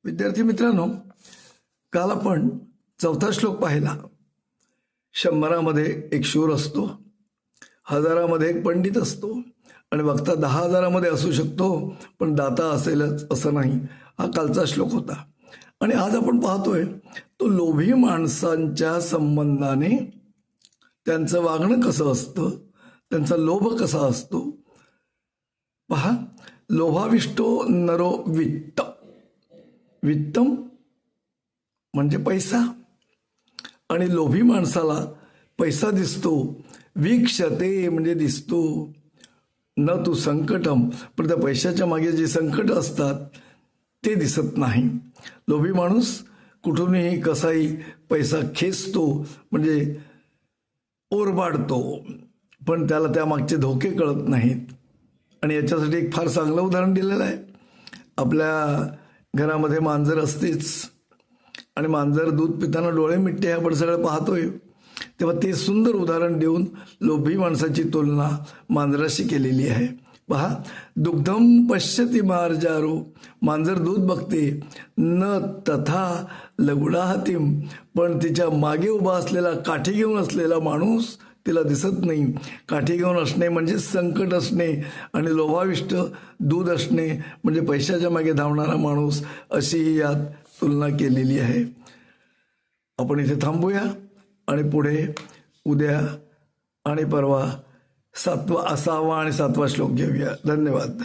विद्यार्थी मित्रांनो, काल आपण चौथा श्लोक पाहिला. 100मध्ये एक शूर असतो, 1000मध्ये एक पंडित असतो आणि वक्ता 10,000मध्ये असू शकतो, पण दाता असेलच असं नाही. हा कालचा श्लोक होता. आणि आज आपण पाहतोय तो लोभी माणसांच्या संबंधाने त्यांचं वागणं कसं असतं, त्यांचा लोभ कसा असतो. पहा, लोभाविष्टो नरो वित्त. वित्तम म्हणजे पैसा, आणि लोभी माणसाला पैसा दिसतो. वीक्षते म्हणजे दिसतो. न तू संकटम, पण त्या पैशाच्या मागे जे संकट असतात ते दिसत नाही. लोभी माणूस कुठूनही कसाही पैसा खेचतो, म्हणजे ओरबाडतो, पण त्याला त्यामागचे धोके कळत नाहीत. आणि याच्यासाठी एक फार चांगलं उदाहरण दिलेलं आहे. आपल्या घरामध्ये मांजर असतेच, आणि मांजर दूध पिताना डोळे मिटते हे आपण सगळं पाहतोय. तेव्हा ते सुंदर उदाहरण देऊन लोभी माणसाची तुलना मांजराशी केलेली आहे. पहा, दुग्धम पश्यती मार्जारो. मांजर दूध बघते. न तथा लघुडाहतीम, पण तिच्या मागे उभा असलेला, काठी घेऊन असलेला माणूस तिला दिसत नाही. काठी घेऊन असणे म्हणजे संकट असणे, आणि लोभाविष्ट दूध असणे म्हणजे पैशाच्या मागे धावणारा माणूस, अशी ही यात तुलना केलेली आहे. आपण इथे थांबूया आणि पुढे उद्या आणि परवा 6वा आणि 7वा श्लोक घेऊया. धन्यवाद.